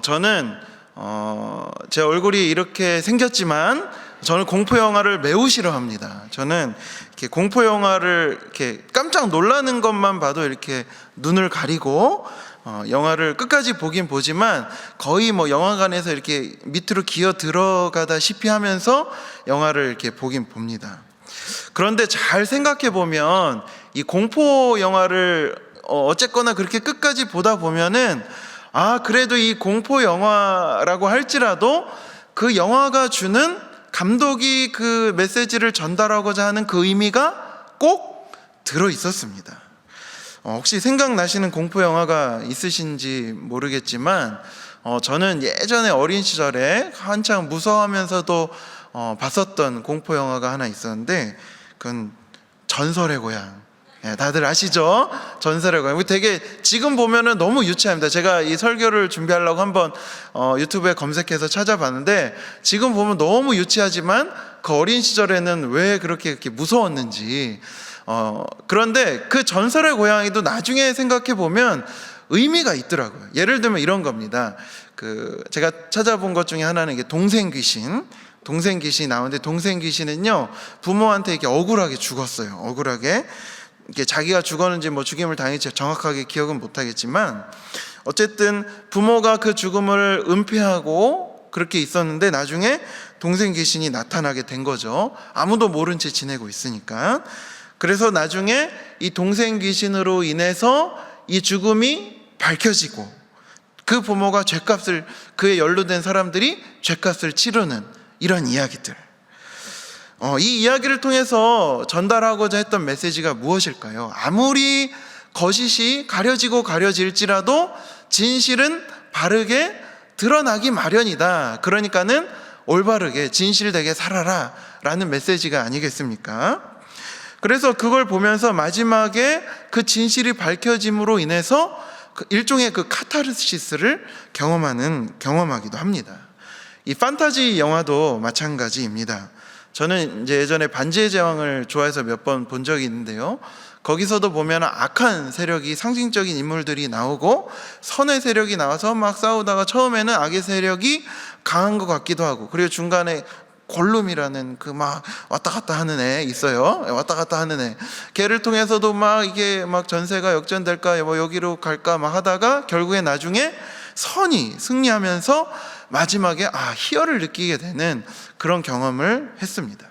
저는 제 얼굴이 이렇게 생겼지만 저는 공포 영화를 매우 싫어합니다. 저는 이렇게 공포 영화를 이렇게 깜짝 놀라는 것만 봐도 이렇게 눈을 가리고 영화를 끝까지 보긴 보지만 거의 영화관에서 이렇게 밑으로 기어 들어가다시피 하면서 영화를 이렇게 보긴 봅니다. 그런데 잘 생각해 보면 이 공포 영화를 어쨌거나 그렇게 끝까지 보다 보면은 그래도 이 공포 영화라고 할지라도 그 영화가 주는 감독이 그 메시지를 전달하고자 하는 그 의미가 꼭 들어 있었습니다. 혹시 생각나시는 공포 영화가 있으신지 모르겠지만 저는 예전에 어린 시절에 한창 무서워하면서도 봤었던 공포 영화가 하나 있었는데 그건 전설의 고향. 다들 아시죠? 전설의 고향. 되게 지금 보면은 너무 유치합니다. 제가 이 설교를 준비하려고 한번 유튜브에 검색해서 찾아봤는데 지금 보면 너무 유치하지만 그 어린 시절에는 왜 그렇게 무서웠는지. 그런데 그 전설의 고향이도 나중에 생각해 보면 의미가 있더라고요. 예를 들면 이런 겁니다. 제가 찾아본 것 중에 하나는 이게 동생 귀신이 나오는데 동생 귀신은요 부모한테 이렇게 억울하게 죽었어요. 억울하게 이게 자기가 죽었는지 죽임을 당했지 정확하게 기억은 못하겠지만 어쨌든 부모가 그 죽음을 은폐하고 그렇게 있었는데 나중에 동생 귀신이 나타나게 된 거죠. 아무도 모른 채 지내고 있으니까. 그래서 나중에 이 동생 귀신으로 인해서 이 죽음이 밝혀지고 그 부모가 죄값을, 그에 연루된 사람들이 죄값을 치르는 이런 이야기들. 이 이야기를 통해서 전달하고자 했던 메시지가 무엇일까요? 아무리 거짓이 가려질지라도 진실은 바르게 드러나기 마련이다. 그러니까는 올바르게 진실되게 살아라 라는 메시지가 아니겠습니까? 그래서 그걸 보면서 마지막에 그 진실이 밝혀짐으로 인해서 일종의 그 카타르시스를 경험하기도 합니다. 이 판타지 영화도 마찬가지입니다. 저는 이제 예전에 반지의 제왕을 좋아해서 몇 번 본 적이 있는데요. 거기서도 보면 악한 세력이, 상징적인 인물들이 나오고 선의 세력이 나와서 막 싸우다가 처음에는 악의 세력이 강한 것 같기도 하고, 그리고 중간에 골룸이라는 그 막 왔다 갔다 하는 애 있어요. 왔다 갔다 하는 애. 걔를 통해서도 이게 전세가 역전될까, 여기로 갈까 하다가 결국에 나중에 선이 승리하면서 마지막에 희열을 느끼게 되는 그런 경험을 했습니다.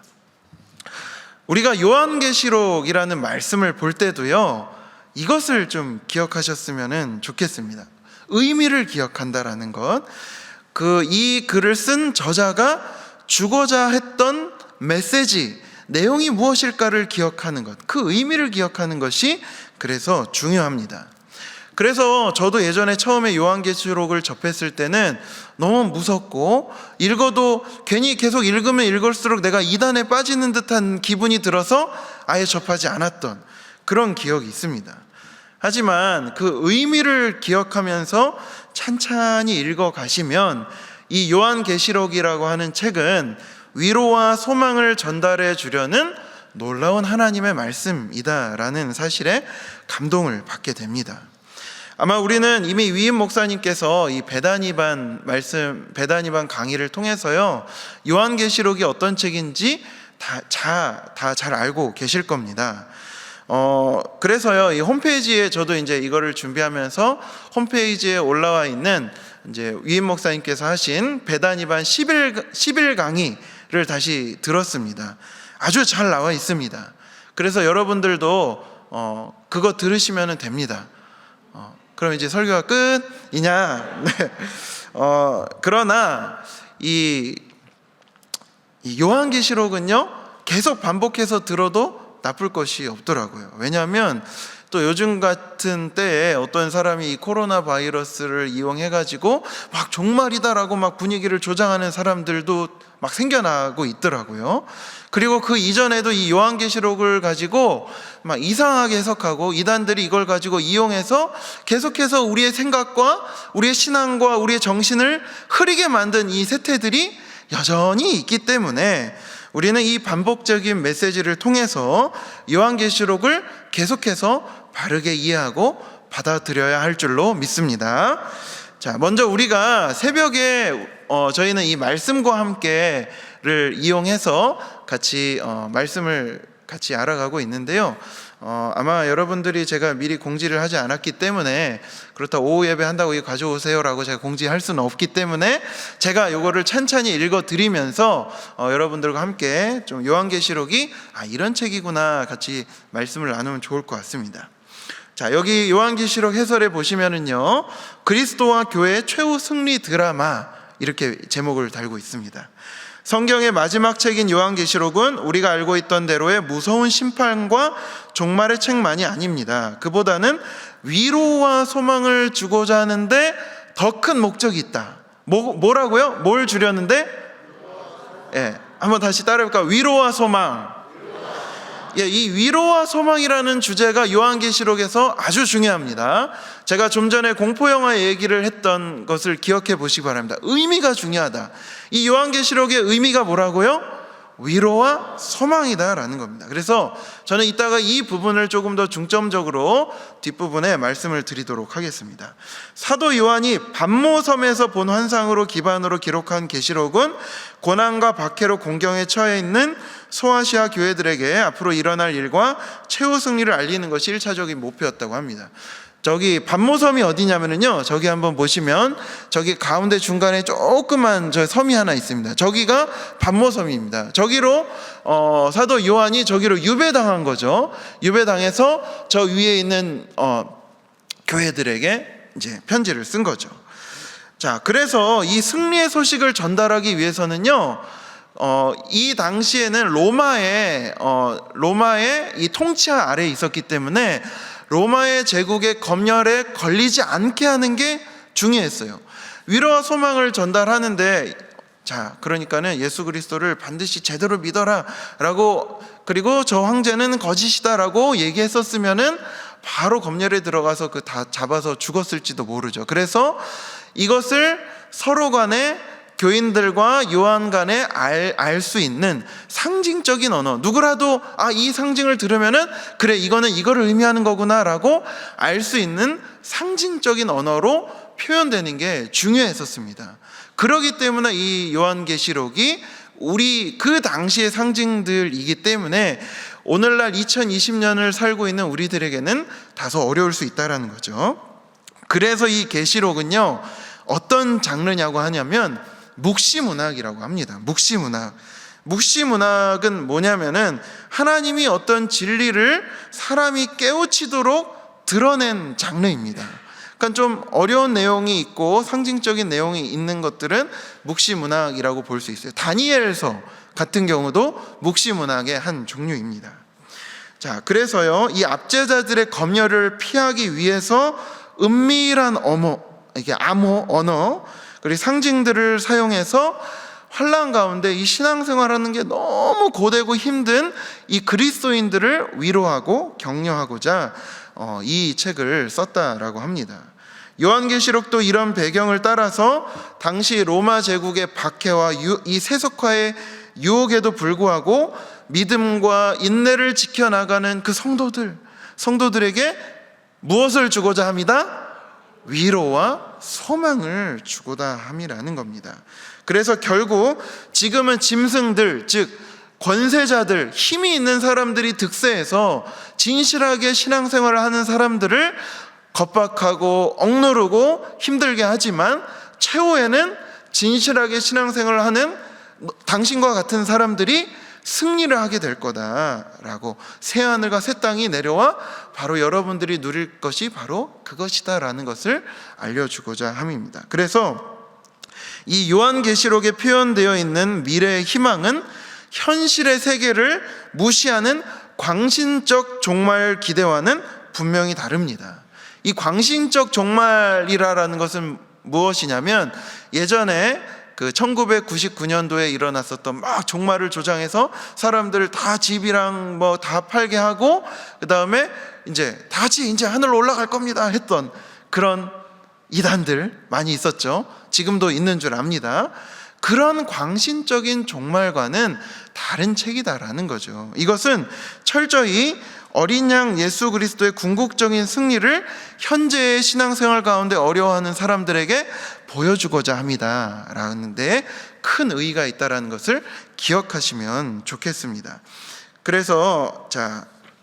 우리가 요한계시록이라는 말씀을 볼 때도요, 이것을 좀 기억하셨으면 좋겠습니다. 의미를 기억한다라는 것. 이 글을 쓴 저자가 주고자 했던 메시지, 내용이 무엇일까를 기억하는 것, 그 의미를 기억하는 것이 그래서 중요합니다. 그래서 저도 예전에 처음에 요한계시록을 접했을 때는 너무 무섭고 읽어도 괜히 계속 읽으면 읽을수록 내가 이단에 빠지는 듯한 기분이 들어서 아예 접하지 않았던 그런 기억이 있습니다. 하지만 그 의미를 기억하면서 찬찬히 읽어가시면 이 요한계시록이라고 하는 책은 위로와 소망을 전달해 주려는 놀라운 하나님의 말씀이다라는 사실에 감동을 받게 됩니다. 아마 우리는 이미 위임 목사님께서 이 배단위반 강의를 통해서요, 요한계시록이 어떤 책인지 다 잘 알고 계실 겁니다. 그래서요, 이 홈페이지에 저도 이제 이거를 준비하면서 홈페이지에 올라와 있는 이제 위임 목사님께서 하신 배단위반 10일 강의를 다시 들었습니다. 아주 잘 나와 있습니다. 그래서 여러분들도 그거 들으시면 됩니다. 그럼 이제 설교가 끝이냐? 네. 그러나 이 요한계시록은요, 계속 반복해서 들어도 나쁠 것이 없더라고요. 왜냐하면 또 요즘 같은 때에 어떤 사람이 이 코로나 바이러스를 이용해가지고 막 종말이다라고 막 분위기를 조장하는 사람들도 막 생겨나고 있더라고요. 그리고 그 이전에도 이 요한계시록을 가지고 막 이상하게 해석하고 이단들이 이걸 가지고 이용해서 계속해서 우리의 생각과 우리의 신앙과 우리의 정신을 흐리게 만든 이 세태들이 여전히 있기 때문에 우리는 이 반복적인 메시지를 통해서 요한계시록을 계속해서 바르게 이해하고 받아들여야 할 줄로 믿습니다. 자, 먼저 우리가 새벽에 저희는 이 말씀과 함께를 이용해서 같이 말씀을 같이 알아가고 있는데요. 아마 여러분들이 제가 미리 공지를 하지 않았기 때문에, 그렇다 오후 예배 한다고 이거 가져오세요라고 제가 공지할 수는 없기 때문에 제가 이거를 찬찬히 읽어 드리면서 여러분들과 함께 좀 요한계시록이 이런 책이구나 같이 말씀을 나누면 좋을 것 같습니다. 자, 여기 요한계시록 해설에 보시면은요, 그리스도와 교회의 최후 승리 드라마, 이렇게 제목을 달고 있습니다. 성경의 마지막 책인 요한계시록은 우리가 알고 있던 대로의 무서운 심판과 종말의 책만이 아닙니다. 그보다는 위로와 소망을 주고자 하는데 더 큰 목적이 있다. 뭐라고요? 뭘 주려는데? 한번 다시 따라해볼까요? 위로와 소망. 이 위로와 소망이라는 주제가 요한계시록에서 아주 중요합니다. 제가 좀 전에 공포영화 얘기를 했던 것을 기억해 보시기 바랍니다. 의미가 중요하다. 이 요한계시록의 의미가 뭐라고요? 위로와 소망이다라는 겁니다. 그래서 저는 이따가 이 부분을 조금 더 중점적으로 뒷부분에 말씀을 드리도록 하겠습니다. 사도 요한이 반모섬에서 본 환상으로 기반으로 기록한 계시록은 고난과 박해로 공경에 처해 있는 소아시아 교회들에게 앞으로 일어날 일과 최후 승리를 알리는 것이 1차적인 목표였다고 합니다. 저기 반모섬이 어디냐면요, 저기 한번 보시면 저기 가운데 중간에 조그만 저 섬이 하나 있습니다. 저기가 반모섬입니다. 저기로 사도 요한이 저기로 유배당한 거죠. 유배당해서 저 위에 있는 교회들에게 이제 편지를 쓴 거죠. 자, 그래서 이 승리의 소식을 전달하기 위해서는요, 이 당시에는 로마의 이 통치 아래에 있었기 때문에 로마의 제국의 검열에 걸리지 않게 하는 게 중요했어요. 위로와 소망을 전달하는데, 자, 그러니까는 예수 그리스도를 반드시 제대로 믿어라 라고, 그리고 저 황제는 거짓이다 라고 얘기했었으면은 바로 검열에 들어가서 다 잡아서 죽었을지도 모르죠. 그래서 이것을 서로 간에, 교인들과 요한 간에 알 수 있는 상징적인 언어, 누구라도 이 상징을 들으면은 그래, 이거는 이거를 의미하는 거구나 라고 알 수 있는 상징적인 언어로 표현되는 게 중요했었습니다. 그렇기 때문에 이 요한계시록이 우리 그 당시의 상징들이기 때문에 오늘날 2020년을 살고 있는 우리들에게는 다소 어려울 수 있다는 거죠. 그래서 이 계시록은요, 어떤 장르냐고 하냐면 묵시문학이라고 합니다. 묵시문학은 뭐냐면은 하나님이 어떤 진리를 사람이 깨우치도록 드러낸 장르입니다. 그러니까 좀 어려운 내용이 있고 상징적인 내용이 있는 것들은 묵시문학이라고 볼 수 있어요. 다니엘서 같은 경우도 묵시문학의 한 종류입니다. 자, 그래서요, 이 압제자들의 검열을 피하기 위해서 은밀한 암호, 언어, 그리고 상징들을 사용해서 환난 가운데 이 신앙생활하는 게 너무 고되고 힘든 이 그리스도인들을 위로하고 격려하고자 이 책을 썼다라고 합니다. 요한계시록도 이런 배경을 따라서 당시 로마 제국의 박해와 이 세속화의 유혹에도 불구하고 믿음과 인내를 지켜나가는 그 성도들에게 무엇을 주고자 합니다? 위로와 소망을 주고자 함이라는 겁니다. 그래서 결국 지금은 짐승들, 즉 권세자들, 힘이 있는 사람들이 득세해서 진실하게 신앙생활을 하는 사람들을 겁박하고 억누르고 힘들게 하지만, 최후에는 진실하게 신앙생활을 하는 당신과 같은 사람들이 승리를 하게 될 거다라고, 새하늘과 새 땅이 내려와 바로 여러분들이 누릴 것이 바로 그것이다라는 것을 알려주고자 함입니다. 그래서 이 요한계시록에 표현되어 있는 미래의 희망은 현실의 세계를 무시하는 광신적 종말 기대와는 분명히 다릅니다. 이 광신적 종말이라는 것은 무엇이냐면, 예전에 그 1999년도에 일어났었던 막 종말을 조장해서 사람들 다 집이랑 뭐 다 팔게 하고, 그 다음에 이제 다 같이 이제 하늘로 올라갈 겁니다 했던 그런 이단들 많이 있었죠. 지금도 있는 줄 압니다. 그런 광신적인 종말과는 다른 책이다라는 거죠. 이것은 철저히 어린 양 예수 그리스도의 궁극적인 승리를 현재의 신앙생활 가운데 어려워하는 사람들에게 보여주고자 합니다 라는 데 큰 의의가 있다는 것을 기억하시면 좋겠습니다. 그래서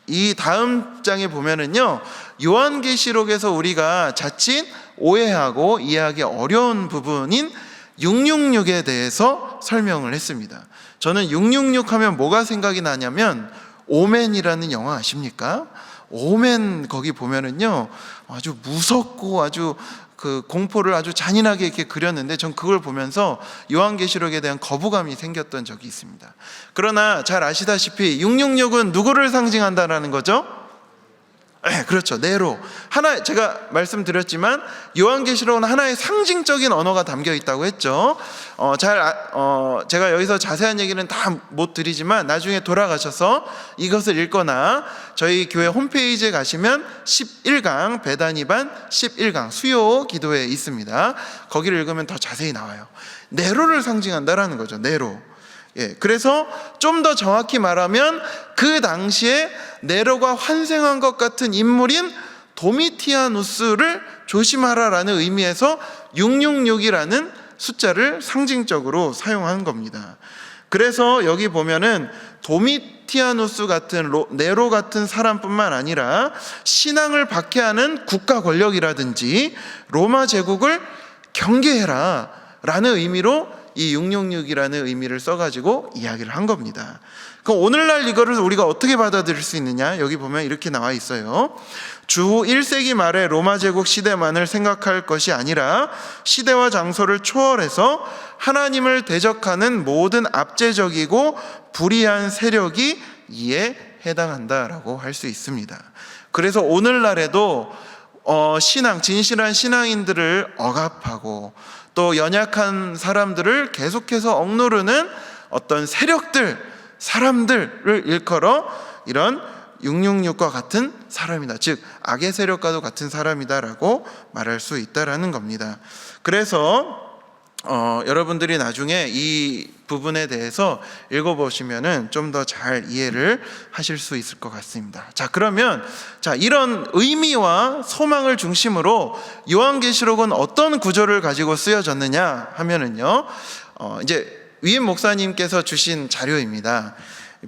이 다음 장에 보면은요, 요한계시록에서 우리가 자칫 오해하고 이해하기 어려운 부분인 666에 대해서 설명을 했습니다. 저는 666 하면 뭐가 생각이 나냐면 오맨이라는 영화 아십니까? 오맨 거기 보면은요 아주 무섭고 아주 그 공포를 아주 잔인하게 이렇게 그렸는데 전 그걸 보면서 요한계시록에 대한 거부감이 생겼던 적이 있습니다. 그러나 잘 아시다시피 666은 누구를 상징한다라는 거죠? 그렇죠. 네로. 제가 말씀드렸지만 요한계시록은 하나의 상징적인 언어가 담겨 있다고 했죠. 제가 여기서 자세한 얘기는 다 못 드리지만 나중에 돌아가셔서 이것을 읽거나 저희 교회 홈페이지에 가시면 11강 베다니반 11강 수요 기도에 있습니다. 거기를 읽으면 더 자세히 나와요. 네로를 상징한다라는 거죠. 네로. 그래서 좀 더 정확히 말하면 그 당시에 네로가 환생한 것 같은 인물인 도미티아누스를 조심하라라는 의미에서 666이라는 숫자를 상징적으로 사용한 겁니다. 그래서 여기 보면은 도미티아누스 같은 네로 같은 사람뿐만 아니라 신앙을 박해하는 국가 권력이라든지 로마 제국을 경계해라 라는 의미로 이 666이라는 의미를 써가지고 이야기를 한 겁니다. 그럼 오늘날 이거를 우리가 어떻게 받아들일 수 있느냐? 여기 보면 이렇게 나와 있어요. 주후 1세기 말에 로마 제국 시대만을 생각할 것이 아니라 시대와 장소를 초월해서 하나님을 대적하는 모든 압제적이고 불의한 세력이 이에 해당한다라고 할 수 있습니다. 그래서 오늘날에도 진실한 신앙인들을 억압하고 또 연약한 사람들을 계속해서 억누르는 어떤 세력들, 사람들을 일컬어 이런 666과 같은 사람이다, 즉 악의 세력과도 같은 사람이다라고 말할 수 있다라는 겁니다. 그래서 여러분들이 나중에 이 부분에 대해서 읽어보시면은 좀 더 잘 이해를 하실 수 있을 것 같습니다. 그러면 이런 의미와 소망을 중심으로 요한계시록은 어떤 구조를 가지고 쓰여졌느냐 하면은요, 이제 위임 목사님께서 주신 자료입니다.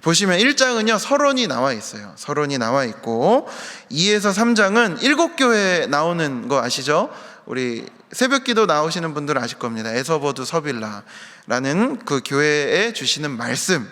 보시면 1장은요 서론이 나와 있어요. 서론이 나와 있고 2에서 3장은 7교회 나오는 거 아시죠? 우리 새벽기도 나오시는 분들은 아실 겁니다. 에서버드 서빌라라는 그 교회에 주시는 말씀.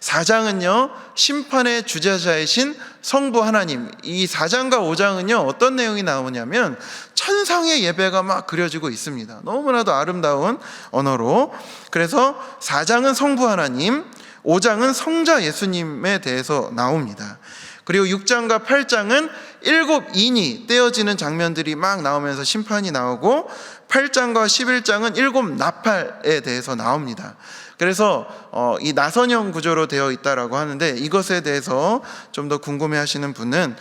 4장은요 심판의 주재자이신 성부 하나님. 이 4장과 5장은요 어떤 내용이 나오냐면 천상의 예배가 막 그려지고 있습니다. 너무나도 아름다운 언어로. 그래서 4장은 성부 하나님, 5장은 성자 예수님에 대해서 나옵니다. 그리고 6장과 8장은 7인이 떼어지는 장면들이 막 나오면서 심판이 나오고 8장과 11장은 7 나팔에 대해서 나옵니다. 그래서 이 나선형 구조로 되어 있다라고 하는데 이것에 대해서 좀 더 궁금해 하시는 분은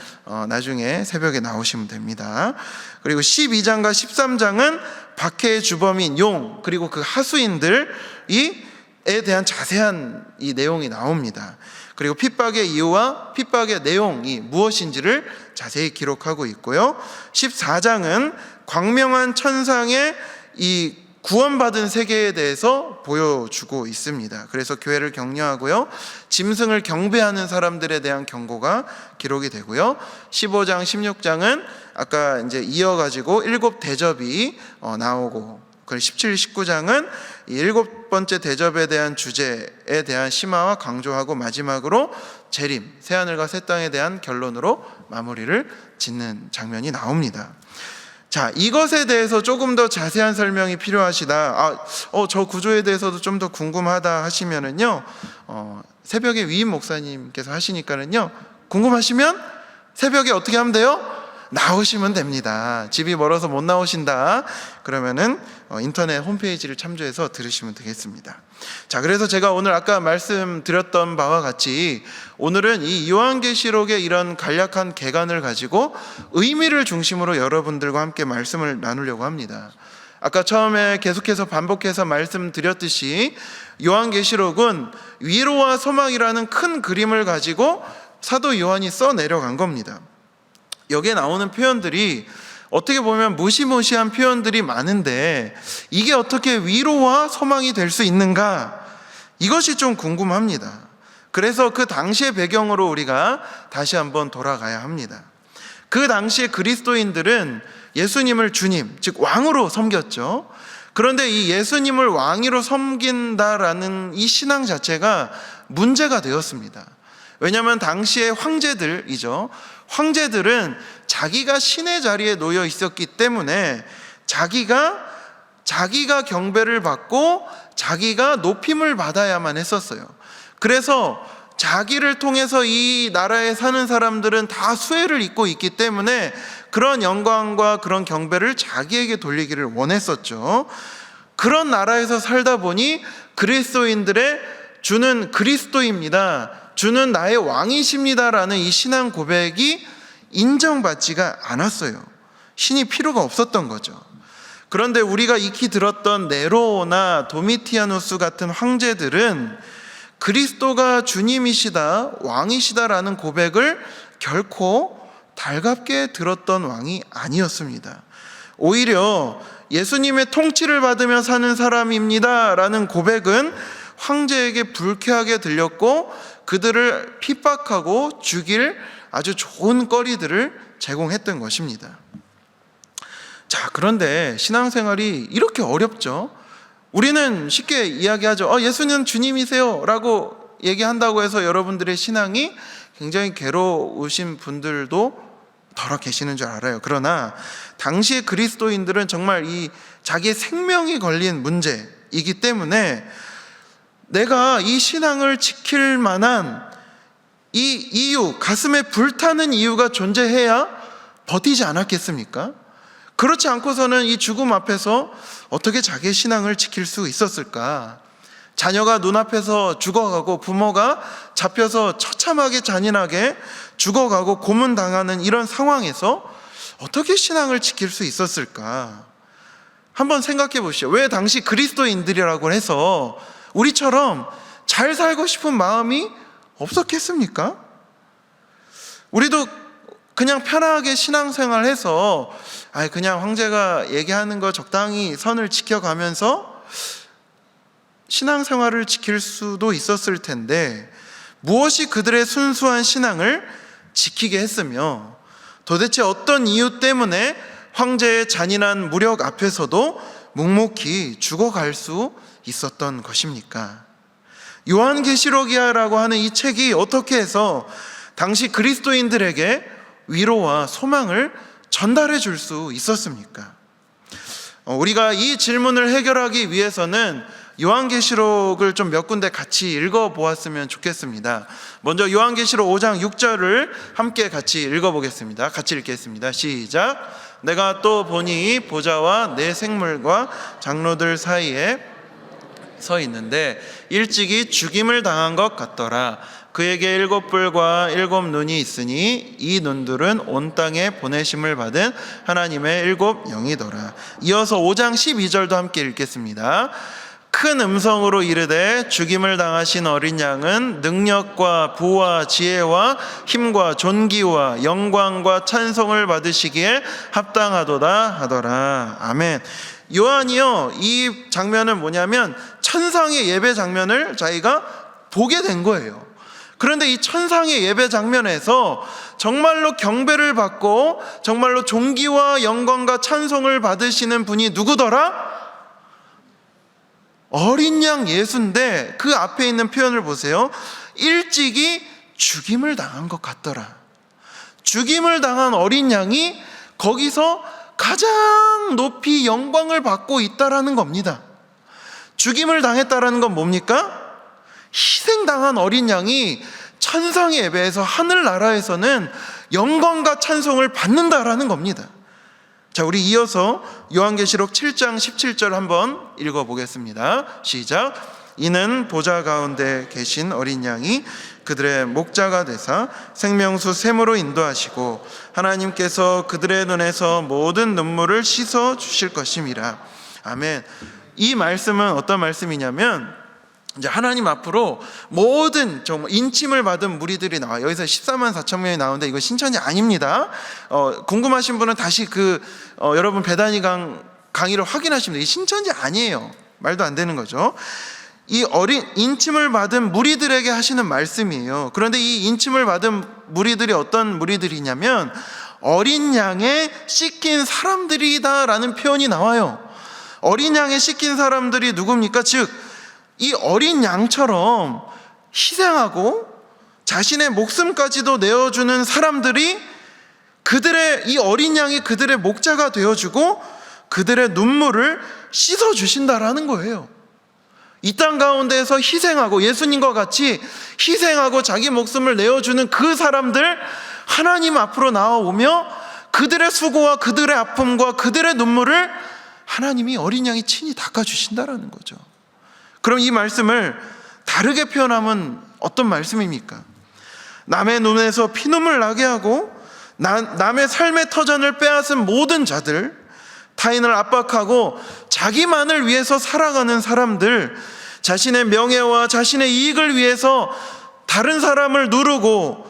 나중에 새벽에 나오시면 됩니다. 그리고 12장과 13장은 박해의 주범인 용 그리고 그 하수인들에 대한 자세한 이 내용이 나옵니다. 그리고 핍박의 이유와 핍박의 내용이 무엇인지를 자세히 기록하고 있고요. 14장은 광명한 천상의 이 구원받은 세계에 대해서 보여주고 있습니다. 그래서 교회를 격려하고요, 짐승을 경배하는 사람들에 대한 경고가 기록이 되고요. 15장, 16장은 아까 이제 이어가지고 7 대접이 나오고, 그리고 17, 19장은 이 7번째 대접에 대한 주제에 대한 심화와 강조하고 마지막으로 재림, 새하늘과 새 땅에 대한 결론으로 마무리를 짓는 장면이 나옵니다. 이것에 대해서 조금 더 자세한 설명이 필요하시다, 저 구조에 대해서도 좀 더 궁금하다 하시면은요, 새벽에 위임 목사님께서 하시니까는요, 궁금하시면 새벽에 어떻게 하면 돼요? 나오시면 됩니다. 집이 멀어서 못 나오신다 그러면은 인터넷 홈페이지를 참조해서 들으시면 되겠습니다. 그래서 제가 오늘 아까 말씀드렸던 바와 같이 오늘은 이 요한계시록의 이런 간략한 개관을 가지고 의미를 중심으로 여러분들과 함께 말씀을 나누려고 합니다. 아까 처음에 계속해서 반복해서 말씀드렸듯이 요한계시록은 위로와 소망이라는 큰 그림을 가지고 사도 요한이 써 내려간 겁니다. 여기에 나오는 표현들이 어떻게 보면 무시무시한 표현들이 많은데 이게 어떻게 위로와 소망이 될 수 있는가? 이것이 좀 궁금합니다. 그래서 그 당시의 배경으로 우리가 다시 한번 돌아가야 합니다. 그 당시에 그리스도인들은 예수님을 주님, 즉 왕으로 섬겼죠. 그런데 이 예수님을 왕으로 섬긴다라는 이 신앙 자체가 문제가 되었습니다. 왜냐하면 당시의 황제들이죠. 황제들은 자기가 신의 자리에 놓여 있었기 때문에 자기가 경배를 받고 자기가 높임을 받아야만 했었어요. 그래서 자기를 통해서 이 나라에 사는 사람들은 다 수혜를 입고 있기 때문에 그런 영광과 그런 경배를 자기에게 돌리기를 원했었죠. 그런 나라에서 살다 보니 그리스도인들의 주는 그리스도입니다, 주는 나의 왕이십니다라는 이 신앙 고백이 인정받지가 않았어요. 신이 필요가 없었던 거죠. 그런데 우리가 익히 들었던 네로나 도미티아누스 같은 황제들은 그리스도가 주님이시다, 왕이시다라는 고백을 결코 달갑게 들었던 왕이 아니었습니다. 오히려 예수님의 통치를 받으며 사는 사람입니다라는 고백은 황제에게 불쾌하게 들렸고 그들을 핍박하고 죽일 아주 좋은 거리들을 제공했던 것입니다. 자, 그런데 신앙생활이 이렇게 어렵죠. 우리는 쉽게 이야기하죠. 예수는 주님이세요 라고 얘기한다고 해서 여러분들의 신앙이 굉장히 괴로우신 분들도 덜어 계시는 줄 알아요. 그러나 당시의 그리스도인들은 정말 이 자기의 생명이 걸린 문제이기 때문에 내가 이 신앙을 지킬 만한 이 이유, 가슴에 불타는 이유가 존재해야 버티지 않았겠습니까? 그렇지 않고서는 이 죽음 앞에서 어떻게 자기의 신앙을 지킬 수 있었을까? 자녀가 눈앞에서 죽어가고 부모가 잡혀서 처참하게 잔인하게 죽어가고 고문당하는 이런 상황에서 어떻게 신앙을 지킬 수 있었을까? 한번 생각해 보시죠. 왜 당시 그리스도인들이라고 해서 우리처럼 잘 살고 싶은 마음이 없었겠습니까? 우리도 그냥 편하게 신앙생활해서 그냥 황제가 얘기하는 거 적당히 선을 지켜가면서 신앙생활을 지킬 수도 있었을 텐데 무엇이 그들의 순수한 신앙을 지키게 했으며 도대체 어떤 이유 때문에 황제의 잔인한 무력 앞에서도 묵묵히 죽어갈 수 있었던 것입니까? 요한계시록이라고 하는 이 책이 어떻게 해서 당시 그리스도인들에게 위로와 소망을 전달해 줄 수 있었습니까? 우리가 이 질문을 해결하기 위해서는 요한계시록을 좀 몇 군데 같이 읽어보았으면 좋겠습니다. 먼저 요한계시록 5장 6절을 함께 같이 읽어보겠습니다. 같이 읽겠습니다. 시작. 내가 또 보니 보좌와 내 생물과 장로들 사이에 서 있는데 일찍이 죽임을 당한 것 같더라. 그에게 7뿔과 7눈이 있으니 이 눈들은 온 땅에 보내심을 받은 하나님의 7 영이더라. 이어서 5장 12절도 함께 읽겠습니다. 큰 음성으로 이르되 죽임을 당하신 어린 양은 능력과 부와 지혜와 힘과 존귀와 영광과 찬송을 받으시기에 합당하도다 하더라. 아멘. 요한이요, 이 장면은 뭐냐면 천상의 예배 장면을 자기가 보게 된 거예요. 그런데 이 천상의 예배 장면에서 정말로 경배를 받고 정말로 존귀와 영광과 찬송을 받으시는 분이 누구더라? 어린 양 예수인데 그 앞에 있는 표현을 보세요. 일찍이 죽임을 당한 것 같더라. 죽임을 당한 어린 양이 거기서 가장 높이 영광을 받고 있다라는 겁니다. 죽임을 당했다라는 건 뭡니까? 희생당한 어린 양이 천상의 예배에서 하늘나라에서는 영광과 찬송을 받는다라는 겁니다. 자, 우리 이어서 요한계시록 7장 17절 한번 읽어보겠습니다. 시작. 이는 보좌 가운데 계신 어린 양이 그들의 목자가 되사 생명수 샘으로 인도하시고 하나님께서 그들의 눈에서 모든 눈물을 씻어 주실 것임이라. 아멘. 이 말씀은 어떤 말씀이냐면 이제 하나님 앞으로 모든 정말 인침을 받은 무리들이 나와요. 여기서 14만 4천 명이 나오는데 이거 신천지 아닙니다. 궁금하신 분은 다시 여러분 베다니 강의를 확인하시면 돼요. 이 신천지 아니에요. 말도 안 되는 거죠. 이 인침을 받은 무리들에게 하시는 말씀이에요. 그런데 이 인침을 받은 무리들이 어떤 무리들이냐면 어린 양에 씻긴 사람들이다라는 표현이 나와요. 어린 양에 씻긴 사람들이 누굽니까? 즉 이 어린 양처럼 희생하고 자신의 목숨까지도 내어주는 사람들이 이 어린 양이 그들의 목자가 되어주고 그들의 눈물을 씻어주신다라는 거예요. 이 땅 가운데에서 희생하고 예수님과 같이 희생하고 자기 목숨을 내어주는 그 사람들 하나님 앞으로 나와오며 그들의 수고와 그들의 아픔과 그들의 눈물을 하나님이 어린 양이 친히 닦아주신다라는 거죠. 그럼 이 말씀을 다르게 표현하면 어떤 말씀입니까? 남의 눈에서 피눈물 나게 하고 남의 삶의 터전을 빼앗은 모든 자들, 타인을 압박하고 자기만을 위해서 살아가는 사람들, 자신의 명예와 자신의 이익을 위해서 다른 사람을 누르고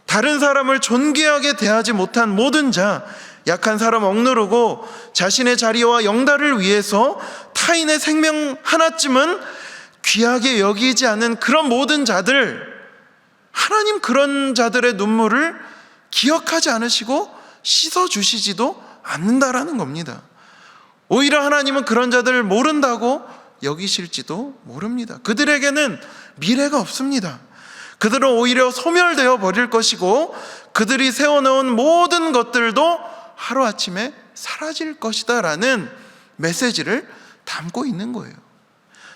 다른 사람을 존귀하게 대하지 못한 모든 자, 약한 사람 억누르고 자신의 자리와 영달을 위해서 타인의 생명 하나쯤은 귀하게 여기지 않은 그런 모든 자들, 하나님 그런 자들의 눈물을 기억하지 않으시고 씻어주시지도 않는다라는 겁니다. 오히려 하나님은 그런 자들을 모른다고 여기실지도 모릅니다. 그들에게는 미래가 없습니다. 그들은 오히려 소멸되어 버릴 것이고 그들이 세워놓은 모든 것들도 하루아침에 사라질 것이다 라는 메시지를 담고 있는 거예요.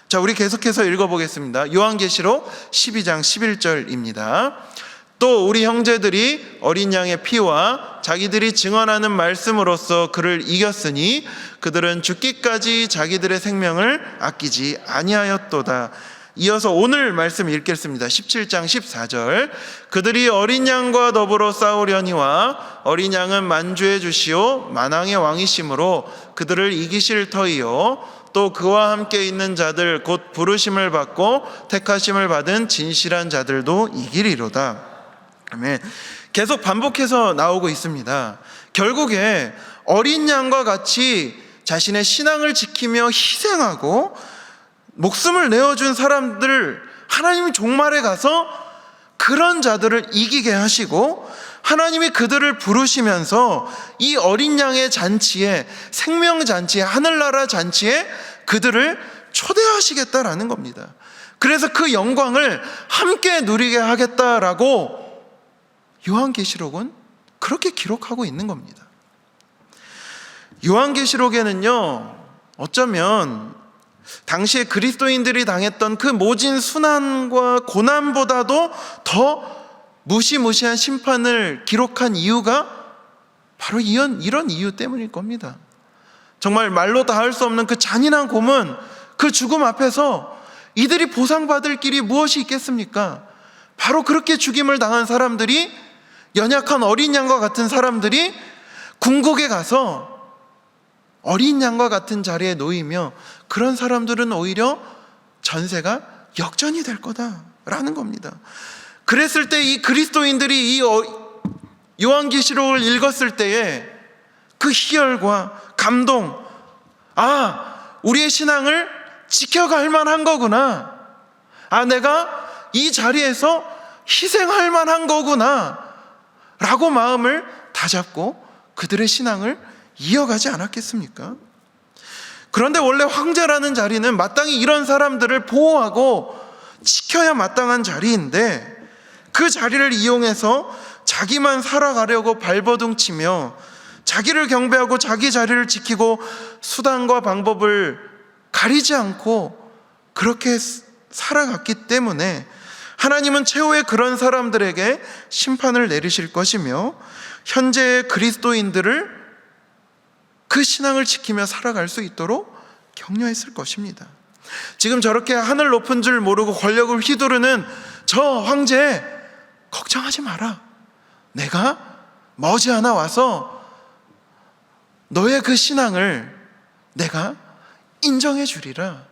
자, 우리 계속해서 읽어보겠습니다. 요한계시록 12장 11절입니다. 또 우리 형제들이 어린 양의 피와 자기들이 증언하는 말씀으로써 그를 이겼으니 그들은 죽기까지 자기들의 생명을 아끼지 아니하였도다. 이어서 오늘 말씀 읽겠습니다. 17장 14절. 그들이 어린 양과 더불어 싸우려니와 어린 양은 만주해 주시오 만왕의 왕이심으로 그들을 이기실 터이요 또 그와 함께 있는 자들 곧 부르심을 받고 택하심을 받은 진실한 자들도 이기리로다. 아멘. 계속 반복해서 나오고 있습니다. 결국에 어린 양과 같이 자신의 신앙을 지키며 희생하고 목숨을 내어준 사람들, 하나님이 종말에 가서 그런 자들을 이기게 하시고 하나님이 그들을 부르시면서 이 어린 양의 잔치에, 생명잔치에, 하늘나라 잔치에 그들을 초대하시겠다라는 겁니다. 그래서 그 영광을 함께 누리게 하겠다라고 요한계시록은 그렇게 기록하고 있는 겁니다. 요한계시록에는요, 어쩌면 당시에 그리스도인들이 당했던 그 모진 순환과 고난보다도 더 무시무시한 심판을 기록한 이유가 바로 이런 이유 때문일 겁니다. 정말 말로 다 할 수 없는 그 잔인한 고문, 그 죽음 앞에서 이들이 보상받을 길이 무엇이 있겠습니까? 바로 그렇게 죽임을 당한 사람들이, 연약한 어린 양과 같은 사람들이 궁극에 가서 어린 양과 같은 자리에 놓이며 그런 사람들은 오히려 전세가 역전이 될 거다라는 겁니다. 그랬을 때 이 그리스도인들이 이 요한계시록을 읽었을 때에 그 희열과 감동, 우리의 신앙을 지켜갈 만한 거구나, 내가 이 자리에서 희생할 만한 거구나 라고 마음을 다잡고 그들의 신앙을 이어가지 않았겠습니까? 그런데 원래 황제라는 자리는 마땅히 이런 사람들을 보호하고 지켜야 마땅한 자리인데 그 자리를 이용해서 자기만 살아가려고 발버둥치며 자기를 경배하고 자기 자리를 지키고 수단과 방법을 가리지 않고 그렇게 살아갔기 때문에 하나님은 최후의 그런 사람들에게 심판을 내리실 것이며 현재의 그리스도인들을 그 신앙을 지키며 살아갈 수 있도록 격려했을 것입니다. 지금 저렇게 하늘 높은 줄 모르고 권력을 휘두르는 저 황제, 걱정하지 마라. 내가 머지않아 와서 너의 그 신앙을 내가 인정해 주리라.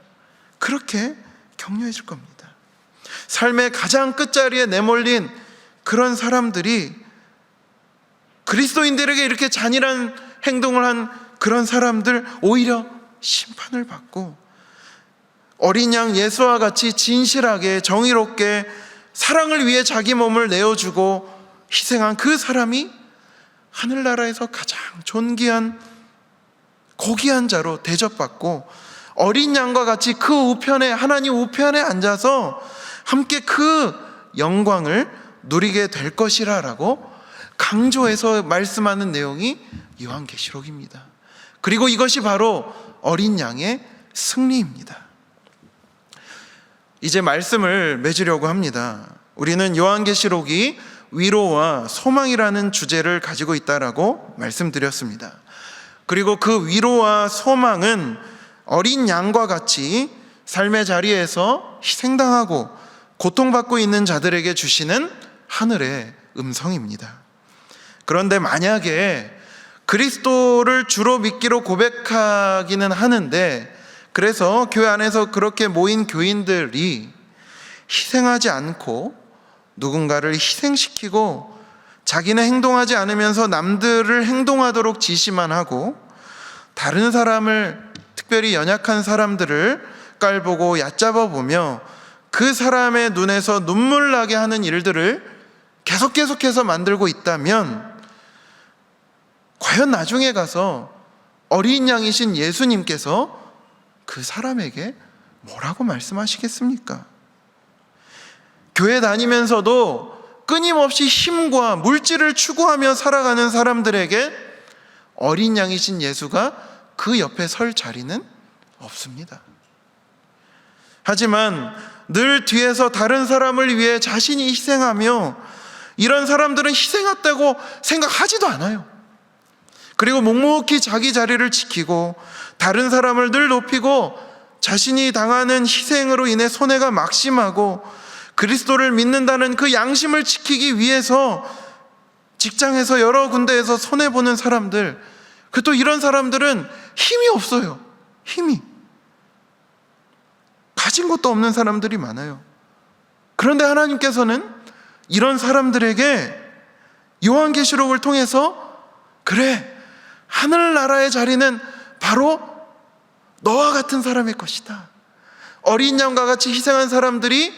그렇게 격려해줄 겁니다. 삶의 가장 끝자리에 내몰린 그런 사람들이 그리스도인들에게 이렇게 잔인한 행동을 한 그런 사람들 오히려 심판을 받고, 어린 양 예수와 같이 진실하게 정의롭게 사랑을 위해 자기 몸을 내어주고 희생한 그 사람이 하늘나라에서 가장 존귀한 고귀한 자로 대접받고, 어린 양과 같이 그 우편에, 하나님 우편에 앉아서 함께 그 영광을 누리게 될 것이라 라고 강조해서 말씀하는 내용이 요한계시록입니다. 그리고 이것이 바로 어린 양의 승리입니다. 이제 말씀을 맺으려고 합니다. 우리는 요한계시록이 위로와 소망이라는 주제를 가지고 있다라고 말씀드렸습니다. 그리고 그 위로와 소망은 어린 양과 같이 삶의 자리에서 희생당하고 고통받고 있는 자들에게 주시는 하늘의 음성입니다. 그런데 만약에 그리스도를 주로 믿기로 고백하기는 하는데, 그래서 교회 안에서 그렇게 모인 교인들이 희생하지 않고 누군가를 희생시키고 자기는 행동하지 않으면서 남들을 행동하도록 지시만 하고, 다른 사람을, 특별히 연약한 사람들을 깔보고 얕잡아 보며 그 사람의 눈에서 눈물 나게 하는 일들을 계속해서 만들고 있다면, 과연 나중에 가서 어린 양이신 예수님께서 그 사람에게 뭐라고 말씀하시겠습니까? 교회 다니면서도 끊임없이 힘과 물질을 추구하며 살아가는 사람들에게 어린 양이신 예수가 그 옆에 설 자리는 없습니다. 하지만 늘 뒤에서 다른 사람을 위해 자신이 희생하며, 이런 사람들은 희생했다고 생각하지도 않아요. 그리고 묵묵히 자기 자리를 지키고 다른 사람을 늘 높이고 자신이 당하는 희생으로 인해 손해가 막심하고 그리스도를 믿는다는 그 양심을 지키기 위해서 직장에서 여러 군데에서 손해보는 사람들, 또 이런 사람들은 힘이 없어요. 힘이 가진 것도 없는 사람들이 많아요. 그런데 하나님께서는 이런 사람들에게 요한계시록을 통해서, 그래, 하늘나라의 자리는 바로 너와 같은 사람의 것이다, 어린 양과 같이 희생한 사람들이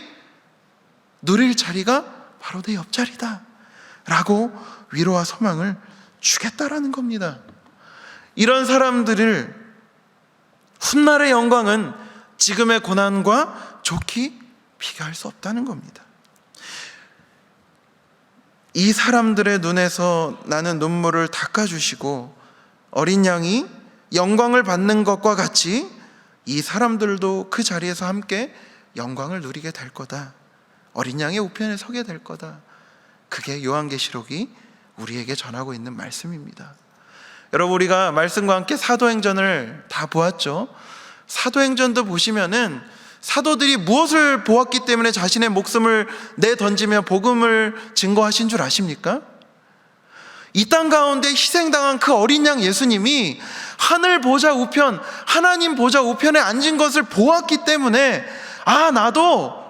누릴 자리가 바로 내 옆자리다 라고 위로와 소망을 주겠다라는 겁니다. 이런 사람들을, 훗날의 영광은 지금의 고난과 좋게 비교할 수 없다는 겁니다. 이 사람들의 눈에서 나는 눈물을 닦아주시고 어린 양이 영광을 받는 것과 같이 이 사람들도 그 자리에서 함께 영광을 누리게 될 거다, 어린 양의 우편에 서게 될 거다. 그게 요한계시록이 우리에게 전하고 있는 말씀입니다. 여러분, 우리가 말씀과 함께 사도행전을 다 보았죠. 사도행전도 보시면은 사도들이 무엇을 보았기 때문에 자신의 목숨을 내던지며 복음을 증거하신 줄 아십니까? 이 땅 가운데 희생당한 그 어린 양 예수님이 하늘 보좌 우편, 하나님 보좌 우편에 앉은 것을 보았기 때문에, 아, 나도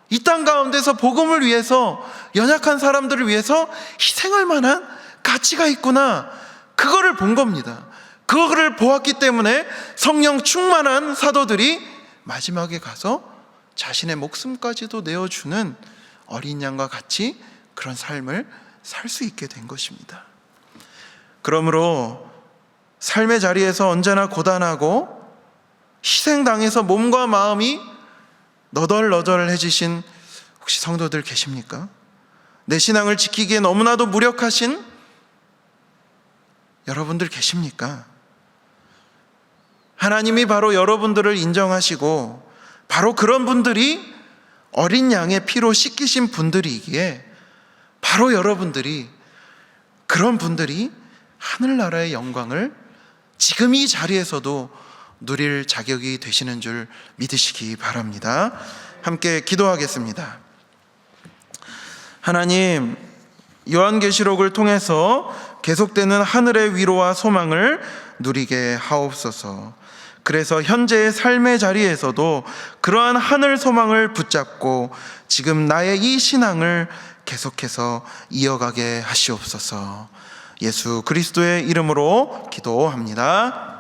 이 땅 가운데서 복음을 위해서, 연약한 사람들을 위해서 희생할 만한 가치가 있구나, 그거를 본 겁니다. 그거를 보았기 때문에 성령 충만한 사도들이 마지막에 가서 자신의 목숨까지도 내어주는 어린 양과 같이 그런 삶을 살 수 있게 된 것입니다. 그러므로 삶의 자리에서 언제나 고단하고 희생당해서 몸과 마음이 너덜너덜해지신 혹시 성도들 계십니까? 내 신앙을 지키기에 너무나도 무력하신 여러분들 계십니까? 하나님이 바로 여러분들을 인정하시고 바로 그런 분들이 어린 양의 피로 씻기신 분들이기에 바로 여러분들이, 그런 분들이 하늘나라의 영광을 지금 이 자리에서도 누릴 자격이 되시는 줄 믿으시기 바랍니다. 함께 기도하겠습니다. 하나님, 요한계시록을 통해서 계속되는 하늘의 위로와 소망을 누리게 하옵소서. 그래서 현재의 삶의 자리에서도 그러한 하늘 소망을 붙잡고 지금 나의 이 신앙을 계속해서 이어가게 하시옵소서. 예수 그리스도의 이름으로 기도합니다.